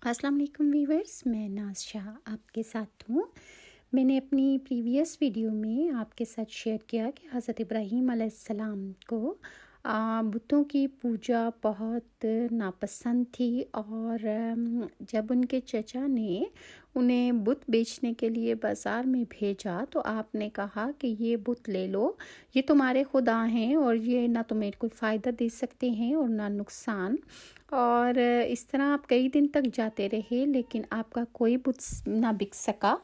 अस्सलाम वालेकुम वीवर्स, मैं नाज शाह आपके साथ हूँ। मैंने अपनी प्रीवियस वीडियो में आपके साथ शेयर किया कि हज़रत इब्राहीम अलैहिस्सलाम को बुतों की पूजा बहुत नापसंद थी और जब उनके चचा ने उन्हें बुत बेचने के लिए बाज़ार में भेजा तो आपने कहा कि ये बुत ले लो, ये तुम्हारे खुदा हैं और ये ना तुम्हें कोई फ़ायदा दे सकते हैं और ना नुकसान। और इस तरह आप कई दिन तक जाते रहे लेकिन आपका कोई बुत ना बिक सका।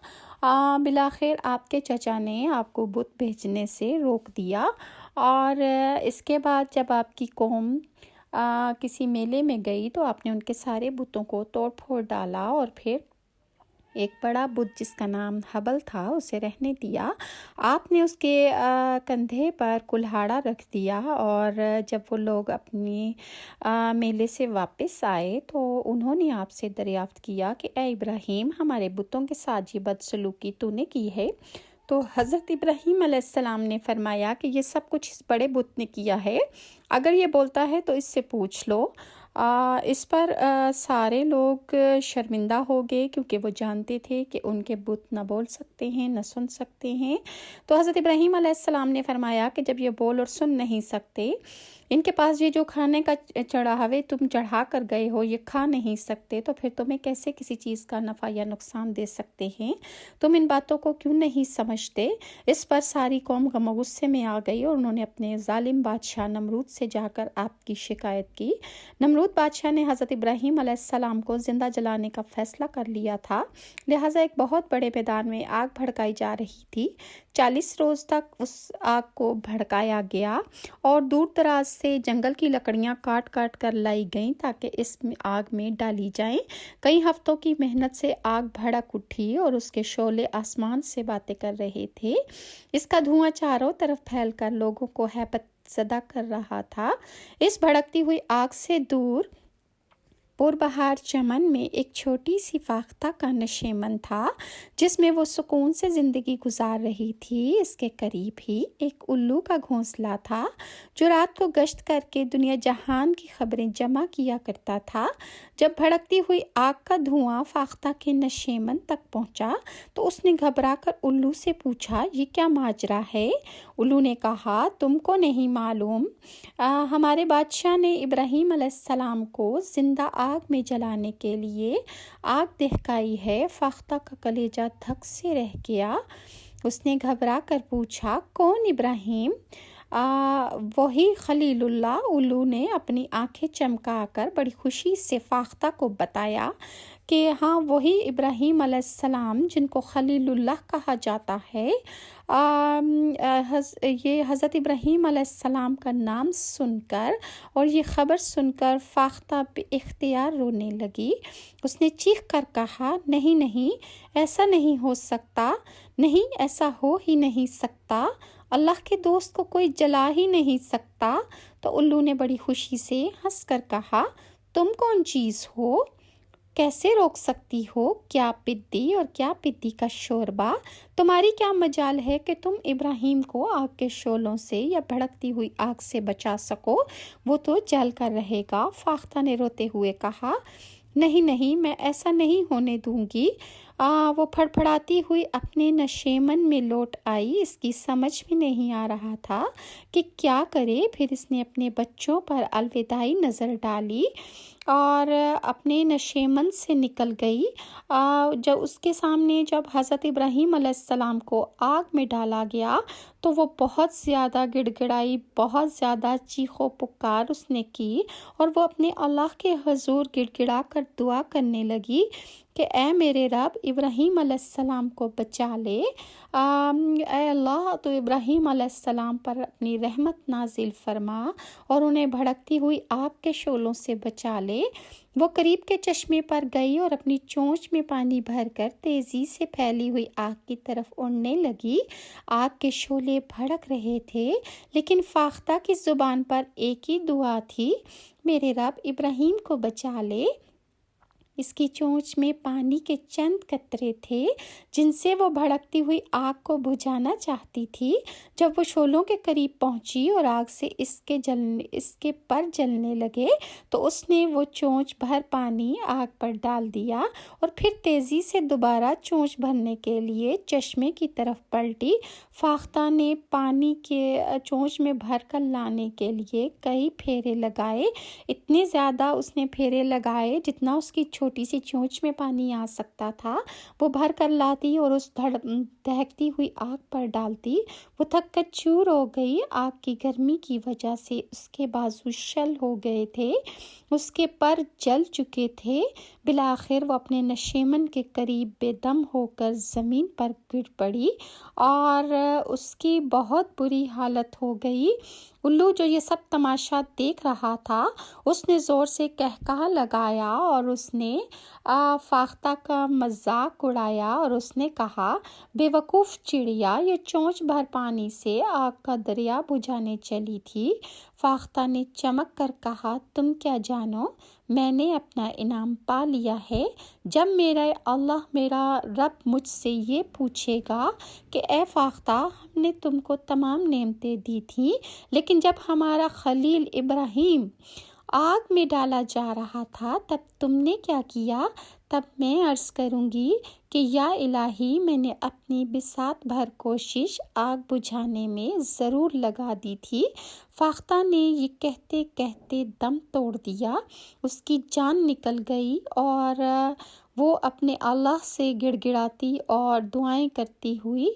बिलाखिर आपके चचा ने आपको बुत बेचने से रोक दिया और इसके बाद जब आपकी कौम किसी मेले में गई तो आपने उनके सारे बुतों को तोड़ फोड़ डाला और फिर एक बड़ा बुत जिसका नाम हबल था उसे रहने दिया। आपने उसके कंधे पर कुल्हाड़ा रख दिया और जब वो लोग अपनी मेले से वापस आए तो उन्होंने आपसे दरियाफ्त किया कि ए इब्राहीम, हमारे बुतों के साथ ये बदसलूकी तूने की है। तो हज़रत इब्राहीम अलैहिस्सलाम ने फरमाया कि ये सब कुछ इस बड़े बुत ने किया है, अगर ये बोलता है तो इससे पूछ लो। इस पर सारे लोग शर्मिंदा हो गए क्योंकि वो जानते थे कि उनके बुत न बोल सकते हैं न सुन सकते हैं। तो हज़रत इब्राहीम अलैहिस्सलाम ने फरमाया कि जब ये बोल और सुन नहीं सकते, इनके पास ये जो खाने का चढ़ावे तुम चढ़ा कर गए हो ये खा नहीं सकते, तो फिर तुम्हें कैसे किसी चीज़ का नफ़ा या नुकसान दे सकते हैं? तुम इन बातों को क्यों नहीं समझते? इस पर सारी कौम गम गुस्से में आ गई और उन्होंने अपने जालिम बादशाह नमरूद से जाकर आपकी शिकायत की। नमरूद बादशाह ने हज़रत इब्राहीम अलैहिस्सलाम को ज़िंदा जलाने का फ़ैसला कर लिया था, लिहाजा एक बहुत बड़े मैदान में आग भड़काई जा रही थी। 40 रोज़ तक उस आग को भड़काया गया और दूर दराज से जंगल की लकड़ियां काट काट कर लाई गईं ताकि इस आग में डाली जाएं। कई हफ्तों की मेहनत से आग भड़क उठी और उसके शोले आसमान से बातें कर रहे थे। इसका धुआं चारों तरफ फैलकर लोगों को हैबत ज़दा कर रहा था। इस भड़कती हुई आग से दूर पुरबहार चमन में एक छोटी सी फाख्ता का नशेमन था जिसमें वो सुकून से ज़िंदगी गुजार रही थी। इसके करीब ही एक उल्लू का घोंसला था जो रात को गश्त करके दुनिया जहान की खबरें जमा किया करता था। जब भड़कती हुई आग का धुआं फाख्ता के नशेमन तक पहुंचा तो उसने घबरा कर उल्लू से पूछा, ये क्या माजरा है? उल्लू ने कहा, तुमको नहीं मालूम, हमारे बादशाह ने इब्राहीम अलैहिस्सलाम को ज़िंदा आग में जलाने के लिए आग दहकाई है। फाख्ता का कलेजा धक से रह गया। उसने घबरा कर पूछा, कौन इब्राहीम? वही खलीलुल्लाह। उल्लू ने अपनी आंखें चमकाकर बड़ी खुशी से फाख्ता को बताया कि हाँ, वही इब्राहीम अलैहिस्सलाम जिनको खलीलुल्लाह कहा जाता है। ये हज़रत इब्राहीम अलैहिस्सलाम का नाम सुनकर और ये ख़बर सुनकर फाख्ता बेइख्तियार रोने लगी। उसने चीख कर कहा, नहीं नहीं, ऐसा नहीं हो सकता, नहीं, ऐसा हो ही नहीं सकता, अल्लाह के दोस्त को कोई जला ही नहीं सकता। तो उल्लू ने बड़ी खुशी से हंस कर कहा, तुम कौन चीज़ हो? कैसे रोक सकती हो? क्या पिद्दी और क्या पिद्दी का शोरबा, तुम्हारी क्या मजाल है कि तुम इब्राहीम को आग के शोलों से या भड़कती हुई आग से बचा सको? वो तो जल कर रहेगा। फाख्ता ने रोते हुए कहा, नहीं नहीं, मैं ऐसा नहीं होने दूंगी। वो फड़फड़ाती हुई अपने नशेमन में लौट आई। इसकी समझ में नहीं आ रहा था कि क्या करे। फिर इसने अपने बच्चों पर अलविदाई नज़र डाली और अपने नशेमन से निकल गई। जब उसके सामने जब हज़रत इब्राहीम अलैहिस्सलाम को आग में डाला गया तो वो बहुत ज़्यादा गिड़गिड़ाई, बहुत ज़्यादा चीखो पुकार उसने की और वो अपने अल्लाह के हुज़ूर गिड़गिड़ा कर दुआ करने लगी कि ए मेरे रब, इब्राहीम अलैहिस्सलाम को बचा ले। ए अल्लाह, तो इब्राहीम अलैहिस्सलाम पर अपनी रहमत नाजिल फरमा और उन्हें भड़कती हुई आग के शोलों से बचा ले। वो करीब के चश्मे पर गई और अपनी चोंच में पानी भरकर तेज़ी से फैली हुई आग की तरफ उड़ने लगी। आग के शोले भड़क रहे थे लेकिन फाख्ता की ज़ुबान पर एक ही दुआ थी, मेरे रब, इब्राहीम को बचा ले। اس کی چونچ میں پانی کے چند قطرے تھے جن سے وہ بھڑکتی ہوئی آگ کو بجھانا چاہتی تھی۔ جب وہ شعلوں کے قریب پہنچی اور آگ سے اس کے پر جلنے لگے تو اس نے وہ چونچ بھر پانی آگ پر ڈال دیا اور پھر تیزی سے دوبارہ چونچ بھرنے کے لیے چشمے کی طرف پلٹی۔ فاختہ نے پانی کے چونچ میں بھر کر لانے کے لیے کئی پھیرے لگائے۔ اتنے زیادہ اس نے پھیرے لگائے جتنا اس کی چھوٹی سی چونچ میں پانی آ سکتا تھا۔ وہ بھر کر لاتی اور اس دہکتی ہوئی آگ پر ڈالتی۔ وہ تھک کر چور ہو گئی۔ آگ کی گرمی کی وجہ سے اس کے بازو شل ہو گئے تھے، اس کے پر جل چکے تھے۔ بالآخر وہ اپنے نشیمن کے قریب بے دم ہو کر زمین پر گر پڑی اور اس کی بہت بری حالت ہو گئی۔ الو جو یہ سب تماشا دیکھ رہا تھا اس نے زور سے قہقہہ لگایا اور اس نے فاختہ کا مذاق اڑایا اور اس نے کہا، بے وقوف چڑیا، یہ چونچ بھر پانی سے آگ کا دریا بجھانے چلی تھی۔ فاختہ نے چمک کر کہا، تم کیا جانو، میں نے اپنا انعام پا لیا ہے۔ جب میرا رب مجھ سے یہ پوچھے گا کہ اے فاختہ، ہم نے تم کو تمام نعمتیں دی تھیں لیکن جب ہمارا خلیل ابراہیم آگ میں ڈالا جا رہا تھا تب تم نے کیا کیا؟ تب میں عرض کروں گی کہ یا الہی، میں نے اپنی بساط بھر کوشش آگ بجھانے میں ضرور لگا دی تھی۔ فاختہ نے یہ کہتے کہتے دم توڑ دیا، اس کی جان نکل گئی اور وہ اپنے اللہ سے گڑ گڑاتی اور دعائیں کرتی ہوئی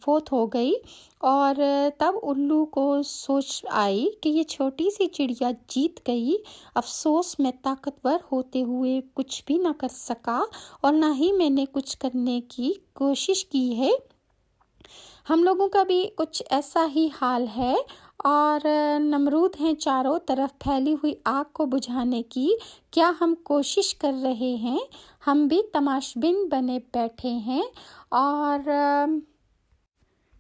فوت ہو گئی۔ اور تب الو کو سوچ آئی کہ یہ چھوٹی سی چڑیا جیت گئی۔ افسوس، میں طاقتور ہوتے ہوئے کچھ بھی نہ کر سکا اور نہ ہی میں نے کچھ کرنے کی کوشش کی ہے۔ ہم لوگوں کا بھی کچھ ایسا ہی حال ہے اور نمرود ہیں چاروں طرف پھیلی ہوئی آگ کو بجھانے کی۔ کیا ہم کوشش کر رہے ہیں؟ ہم بھی تماشبین بنے بیٹھے ہیں اور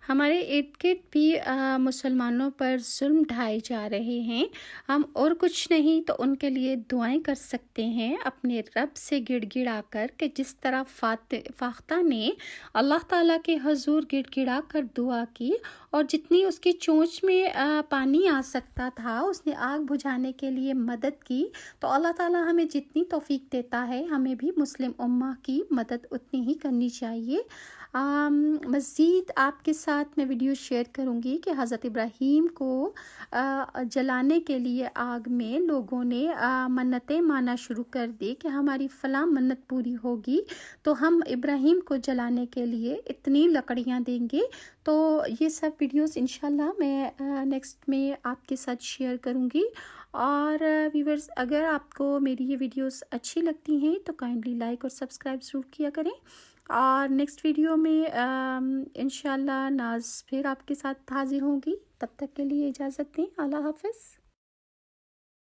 ہمارے ارد گرد بھی مسلمانوں پر ظلم ڈھائے جا رہے ہیں۔ ہم اور کچھ نہیں تو ان کے لیے دعائیں کر سکتے ہیں اپنے رب سے گڑ گڑا کر، کہ جس طرح فاختہ نے اللہ تعالیٰ کے حضور گڑ گڑا کر دعا کی اور جتنی اس کی چونچ میں پانی آ سکتا تھا اس نے آگ بجھانے کے لیے مدد کی۔ تو اللہ تعالیٰ ہمیں جتنی توفیق دیتا ہے ہمیں بھی مسلم امہ کی مدد اتنی ہی کرنی چاہیے۔ مزید آپ کے ساتھ میں ویڈیو شیئر کروں گی کہ حضرت ابراہیم کو جلانے کے لیے آگ میں لوگوں نے منتیں مانا شروع کر دی کہ ہماری فلاں منت پوری ہوگی تو ہم ابراہیم کو جلانے کے لیے اتنی لکڑیاں دیں گے۔ تو یہ سب ویڈیوز انشاءاللہ میں نیکسٹ میں آپ کے ساتھ شیئر کروں گی۔ اور ویورز، اگر آپ کو میری یہ ویڈیوز اچھی لگتی ہیں تو کائنڈلی لائک اور سبسکرائب ضرور کیا کریں۔ اور نیکسٹ ویڈیو میں انشاءاللہ ناز پھر آپ کے ساتھ حاضر ہوں گی۔ تب تک کے لیے اجازت دیں۔ اللہ حافظ۔